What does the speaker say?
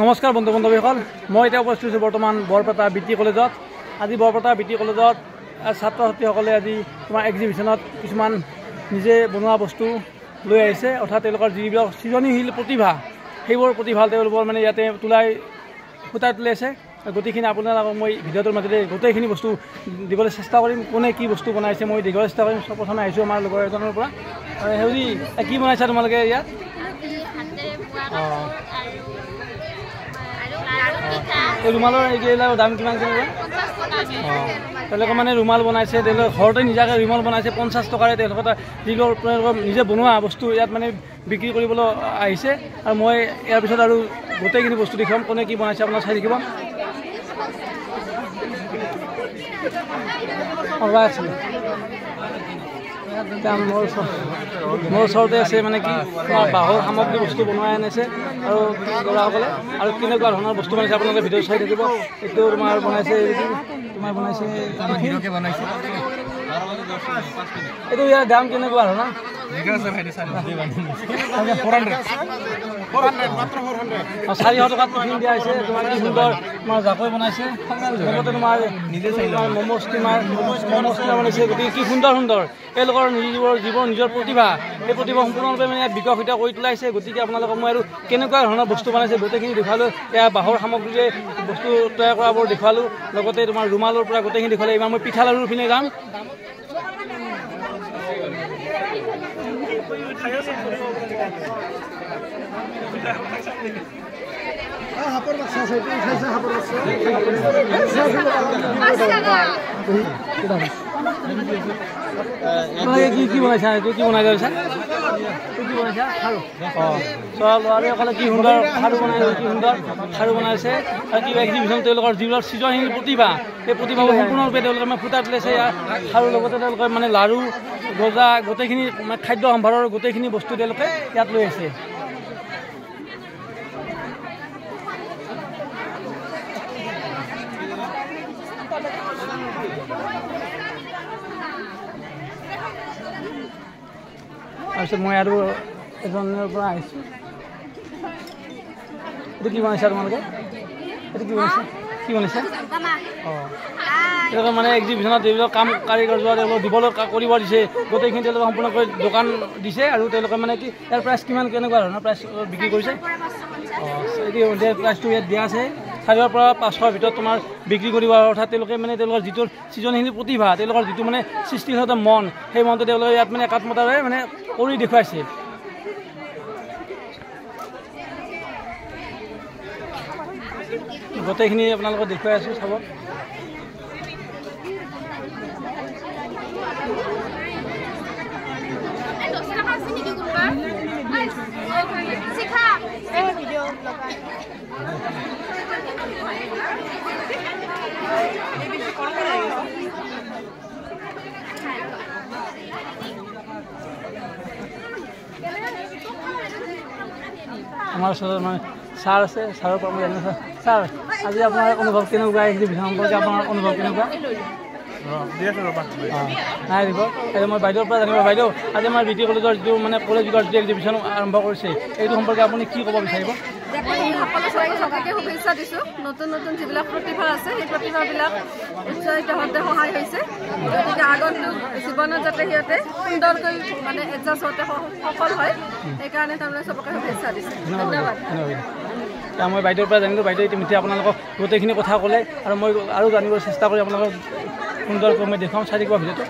নমস্কাৰ বন্ধু বান্ধৱীসকল, মই এতিয়া উপস্থিত হৈছোঁ বৰ্তমান বৰপেটা বিটি কলেজত। আজি বৰপেটা বিটি কলেজত ছাত্ৰ ছাত্ৰীসকলে আজি তোমাৰ এক্সিবিশ্যনত কিছুমান নিজে বনোৱা বস্তু লৈ আহিছে, অৰ্থাৎ তেওঁলোকৰ যিবিলাক সৃজনীশীল প্ৰতিভা সেইবোৰ প্ৰতিভা তেওঁলোকৰ মানে ইয়াতে ফুটাই তুলি আছে। গোটেইখিনি আপোনালোকক মই ভিডিঅ'টোৰ মাজতে গোটেইখিনি বস্তু দিবলৈ চেষ্টা কৰিম। কোনে কি বস্তু বনাইছে মই দেখাবলৈ চেষ্টা কৰিম। প্ৰথমে আহিছোঁ আমাৰ লগৰ এজনৰ পৰা। হেৰি কি বনাইছা তোমালোকে ইয়াত? ৰুমালৰ এইবিলাক দাম কিমান কেনেকুৱা? তেওঁলোকে মানে ৰুমাল বনাইছে, তেওঁলোকে ঘৰতে নিজাকৈ ৰুমাল বনাইছে 50 টকাৰে। তেওঁলোকে তেওঁলোকৰ নিজে বনোৱা বস্তু ইয়াত মানে বিক্ৰী কৰিবলৈ আহিছে। আৰু মই ইয়াৰ পিছত আৰু গোটেইখিনি বস্তু দেখুৱাম, কোনে কি বনাইছে আপোনাক চাই দেখিব। মোৰ ওচৰতে আছে মানে কি তোমাৰ বাঁহৰ সামগ্ৰী বস্তু বনাই আনিছে আৰু ল'ৰাসকলে, আৰু কেনেকুৱা ধৰণৰ বস্তু বনাইছে আপোনালোকে ভিডিঅ' চাই থাকিব। এইটো তোমাৰ বনাইছে এইটো ইয়াৰ দাম কেনেকুৱা ধৰণৰ? 400 টকাত টিফিন দিয়া হৈছে। তোমাৰ কি সুন্দৰ তোমাৰ জাকৈ বনাইছে, লগতে তোমাৰ নিজে ম'ম' ষ্টিমাৰ বনাইছে। গতিকে কি সুন্দৰ সুন্দৰ তেওঁলোকৰ নিজৰ প্ৰতিভা, এই প্ৰতিভা সম্পূৰ্ণৰূপে মানে ইয়াত বিকশিত কৰি তোলাইছে। গতিকে আপোনালোকক মই আৰু কেনেকুৱা ধৰণৰ বস্তু বনাইছে গোটেইখিনি দেখুৱালোঁ। এয়া বাঁহৰ সামগ্ৰীৰে বস্তু তৈয়াৰ কৰাবোৰ দেখুৱালোঁ, লগতে তোমাৰ ৰুমালৰ পৰা গোটেইখিনি দেখুৱালোঁ। এইবাৰ মই পিঠা লাড়ুৰ পিনে যাম। কি বনাইছা? এইটো কি বনাই লৈছা? কি বনাইছা? খাৰু। ল'ৰাসকলে কি সুন্দৰ খাৰু বনাইছে, কি সুন্দৰ খাৰু বনাইছে। আৰু কি এক্সিবিশ্যন তেওঁলোকৰ যিবিলাক সৃজনশীল প্ৰতিভা, সেই প্ৰতিভাবোৰ সম্পূৰ্ণৰূপে তেওঁলোকে মানে ফুটাই তুলিছে ইয়াত। আৰু লগতে তেওঁলোকে মানে লাড়ু গজা গোটেইখিনি মানে খাদ্য সম্ভাৰৰ গোটেইখিনি বস্তু তেওঁলোকে ইয়াত লৈ আছে। তাৰপিছত মই আৰু এজনৰ পৰা আহিছোঁ। এইটো কি বনাইছা তোমালোকে? এইটো কি বনাইছা? কি বনাইছা? তেওঁলোকে মানে এক্সিবিশ্যনত যিবিলাক কাম কাৰিকৰ যোৱা তেওঁলোকক দিবলৈ কৰিব দিছে, গোটেইখিনি তেওঁলোকে সম্পূৰ্ণকৈ দোকান দিছে। আৰু তেওঁলোকে মানে কি ইয়াৰ প্ৰাইচ কিমান কেনেকুৱা ধৰণৰ প্ৰাইচ বিক্ৰী কৰিছে? এইটো প্ৰাইচটো ইয়াত দিয়া আছে 400 পৰা 500ৰ ভিতৰত তোমাৰ বিক্ৰী কৰিব। অৰ্থাৎ তেওঁলোকে মানে তেওঁলোকৰ যিটো সৃজনশীল প্ৰতিভা, তেওঁলোকৰ যিটো মানে সৃষ্টিশীল মন, সেই মনটো তেওঁলোকে ইয়াত মানে একাত্মতাৰে মানে কৰি দেখুৱাইছে। গোটেইখিনি আপোনালোকক দেখুৱাই আছোঁ, চাব। আমাৰ ওচৰত মানে ছাৰ আছে, ছাৰৰ পৰা মই জানিছোঁ। ছাৰ, আজি আপোনাৰ অনুভৱ কেনেকুৱা? এক্সিবিশ্যন সম্পৰ্কে আপোনাৰ অনুভৱ কেনেকুৱা? নাই দিব মই বাইদেউৰ পৰা জানিব। বাইদেউ, আজি আমাৰ বিটি কলেজৰ যিটো মানে কলেজ যুগৰ যিটো এক্সিবিশ্যন আৰম্ভ কৰিছে, এইটো সম্পৰ্কে আপুনি কি ক'ব বিচাৰিব? সকলো ছাত্ৰকে শুভেচ্ছা দিছোঁ। নতুন নতুন যিবিলাক প্ৰতিভা আছে সেই প্ৰতিভাবিলাক উৎসাহিত হওঁতে সহায় হৈছে। গতিকে আগন্তুক জীৱনত যাতে সিহঁতে সুন্দৰকৈ মানে এডজাষ্ট হওঁতে সফল হয়, সেইকাৰণে তাৰমানে চবকে শুভেচ্ছা দিছোঁ। ধন্যবাদ। মই বাইদেউৰ পৰা জানিলোঁ। বাইদেউ ইতিমধ্যে আপোনালোকক গোটেইখিনি কথা ক'লে, আৰু মই আৰু জানিবলৈ চেষ্টা কৰি আপোনালোকক সুন্দৰকৈ মই দেখুৱাম। চাই থাকিব ভিডিঅ'টো।